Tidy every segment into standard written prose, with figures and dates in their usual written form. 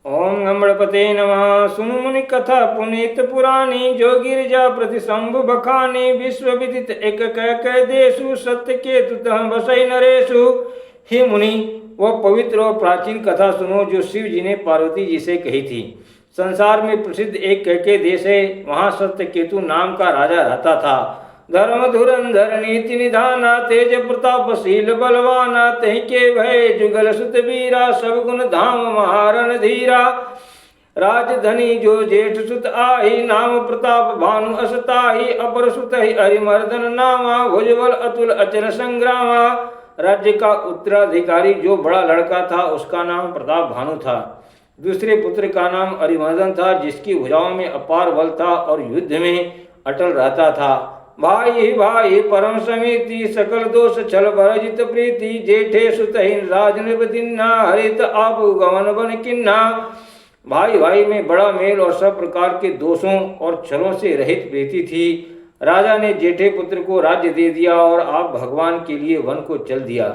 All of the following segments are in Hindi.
ओम गणपते नमः। सुनु मुनि कथा पुनीत पुरानी, जो गिरिजा प्रति शंभु बखानी। विश्व विदित एक कह देशु, सत्य के तुत बसई नरेशु। हे मुनि, वह पवित्र और प्राचीन कथा सुनो जो शिव जी ने पार्वती जी से कही थी। संसार में प्रसिद्ध एक कैके देश है, वहाँ सत्य केतु नाम का राजा रहता था। धर्म धुरंधर नीति निधाना, तेज प्रतापशील बलवाना। तही के भय जुगल सुत वीरा, सब गुण धाम महारण धीरा। राजधनी जो जेठ सुत आही, नाम प्रताप भानु असताही। अपर सुत ही हरिमर्दन नामा, भुजबल अतुल अचल संग्रामा। राज्य का उत्तराधिकारी जो बड़ा लड़का था, उसका नाम प्रताप भानु था। दूसरे पुत्र का नाम हरिमर्दन था, जिसकी भुजाओं में अपार बल था और युद्ध में अटल रहता था। भाई भाई परम समिति, सकल दोष छल भरजित प्रीति। जेठे सुतहीन राजनिब दिन्ना, हरित आप गवन बन किन्ना। भाई भाई में बड़ा मेल और सब प्रकार के दोषों और छलों से रहित प्रीति थी। राजा ने जेठे पुत्र को राज्य दे दिया और आप भगवान के लिए वन को चल दिया।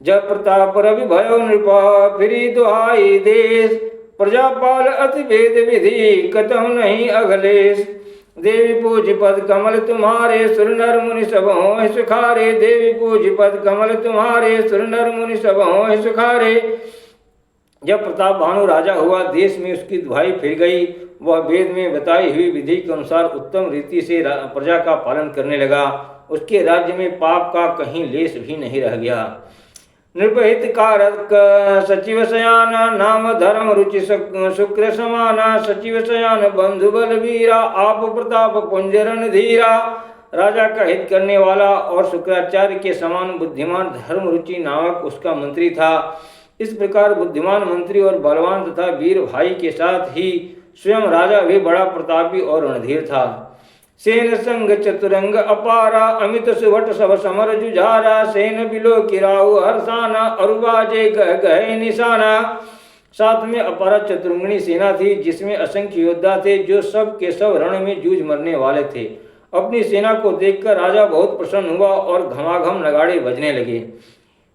जब प्रताप रवि भयो नृपा, फिरी दुहाई देश। प्रजापाल अति भेद विधि, कतहु नहीं अघलेश। देवी पूज पद कमल तुम्हारे, सुर नर मुनि सब हों सुखारे। देवी पूज पद कमल तुम्हारे, सुर नर मुनि सब हों सुखारे। जब प्रताप भानु राजा हुआ, देश में उसकी दुहाई फिर गई। वह वेद में बताई हुई विधि के अनुसार उत्तम रीति से प्रजा का पालन करने लगा। उसके राज्य में पाप का कहीं लेश भी नहीं रह गया। नृपहित कारक सचिव सयाना, नाम धर्म रुचि शुक्र समाना। सचिव सयान बंधु बल वीरा, आप प्रताप पुंजरन धीरा। राजा का हित करने वाला और शुक्राचार्य के समान बुद्धिमान धर्म रुचि नामक उसका मंत्री था। इस प्रकार बुद्धिमान मंत्री और बलवान तथा वीर भाई के साथ ही स्वयं राजा भी बड़ा प्रतापी और रणधीर था। सेन संग चतुरंग अपारा, अमित सुभट सब समर जुझारा। सेन बिलो किराऊ हर्षाना, अरुबाजे गह गहे निशाना। साथ में अपारा चतुरंगनी सेना थी, जिसमें असंख्य योद्धा थे, जो सब के सब रण में जूझ मरने वाले थे। अपनी सेना को देखकर राजा बहुत प्रसन्न हुआ और घमाघम नगाड़े बजने लगे।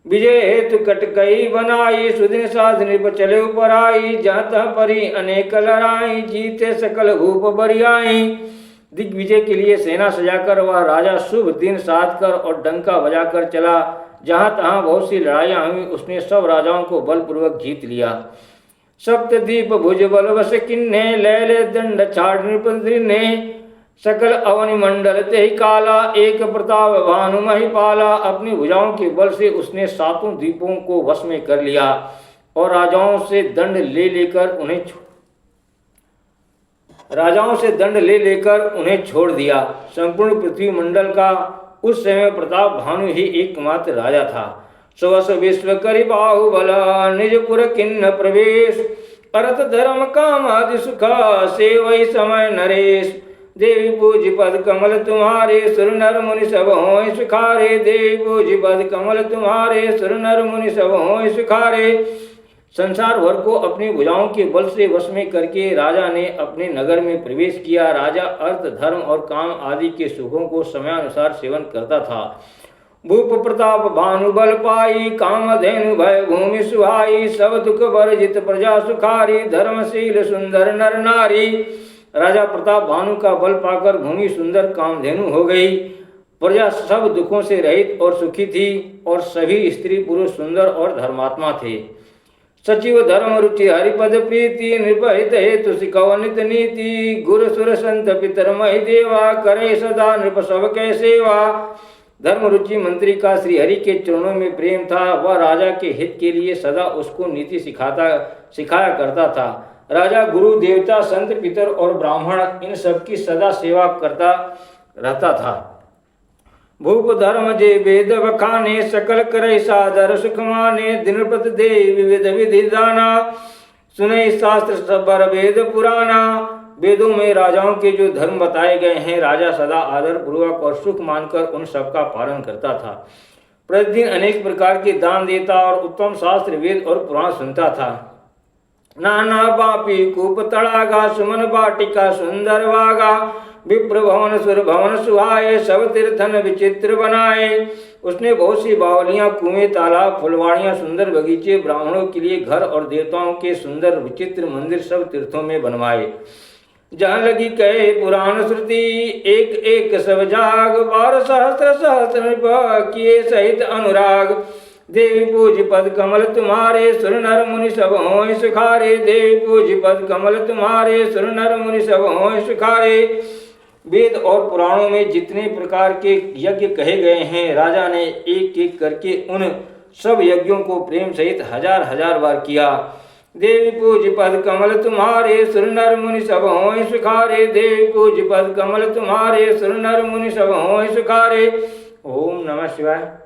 विजय हेतु कटकई बनाई, सुदिन साध नृप चले ऊपर आई। जहाँ परी अनेक लड़ाई, जीते सकल भूप बरियाई। दिग्विजय के लिए सेना सजाकर वह राजा शुभ दिन साध कर और डंका बजाकर चला। जहाँ तहाँ बहुत सी लड़ाइयाँ हुई, उसने सब राजाओं को बलपूर्वक जीत लिया। सप्तदीप भुज बल बस किन्ने, लैले दंड छाड़ नृप। सकल अवनि मंडल ते काला, एक प्रताप भानु महिपाला। अपनी भुजाओं के बल से उसने सातों द्वीपों को वश में कर लिया और राजाओं से दंड ले लेकर उन्हें छोड़ दिया। संपूर्ण पृथ्वी मंडल का उस समय प्रताप भानु ही एकमात्र राजा था। स्वस विश्व करि बाहुबल, निजपुर किन्न प्रवेश। अरत धर्म काम आदि सुखा, सेवई समय नरेश। देवी पूज पद कमल तुम्हारे, सुर नर मुनि सब हों सुखारे। देवी पूज पद कमल तुम्हारे, सुर नर मुनि सब हों सुखारे। संसार भर को अपनी भुजाओं के बल से वश में करके राजा ने अपने नगर में प्रवेश किया। राजा अर्थ धर्म और काम आदि के सुखों को समयानुसार सेवन करता था। भूप प्रताप भानु बल पाई, काम धेनु भय भूमि सुहाई। सब दुख वर्जित प्रजा सुखारी, धर्मशील सुंदर नर नारी। राजा प्रताप भानु का बल पाकर भूमि सुंदर कामधेनु हो गई। प्रजा सब दुखों से रहित और सुखी थी और सभी स्त्री पुरुष सुंदर और धर्मात्मा थे। सचिव धर्म रुचि हरिपद प्रीति, नृपहित हेतु सिकवनित नीति। गुरु सुर संत पितर महि देवा, करे सदा नृप सब कै सेवा। धर्म रुचि मंत्री का श्री हरि के चरणों में प्रेम था। वह राजा के हित के लिए सदा उसको नीति सिखाया करता था। राजा गुरु देवता संत पितर और ब्राह्मण इन सब की सदा सेवा करता रहता था। भूप धर्म जे वेद बखाने, सकल करे सादर सुख माने। दिन प्रति दे विविध विधि दाना, सुने शास्त्र सबर वेद पुराना। वेदों में राजाओं के जो धर्म बताए गए हैं, राजा सदा आदर पूर्वक और सुख मानकर उन सब का पालन करता था। प्रतिदिन अनेक प्रकार के दान देता और उत्तम शास्त्र वेद और पुराण सुनता था। नाना बापी कूप तड़ागा, सुमन बाटिका सुंदर वागा। विप्र भवन सुर भवन सुहाए, सब तीर्थन विचित्र बनाए। उसने बहुत सी बावलियां, कुएं, तालाब, फुलवाड़ियां, सुंदर बगीचे, ब्राह्मणों के लिए घर और देवताओं के सुंदर विचित्र मंदिर सब तीर्थों में बनवाए। जहाँ लगी कहे पुराण श्रुति, एक एक सब जाग, 12 सहस्त्र सहस्त्र नृप किए सहित अनुराग। देवी पूज पद कमल तुम्हारे, सुर नर मुनि सब होय सुखारे। देवी पूज पद कमल तुम्हारे, सुर नर मुनि सब होय सुखारे। वेद और पुराणों में जितने प्रकार के यज्ञ कहे गए हैं, राजा ने एक एक करके उन सब यज्ञों को प्रेम सहित हजार हजार बार किया। देवी पूज पद कमल तुम्हारे, सुर नर मुनि सब होय सुखारे। देवी पूज पद कमल तुम्हारे, सुर नर मुनि सब होय सुखारे। ओम नमः शिवाय।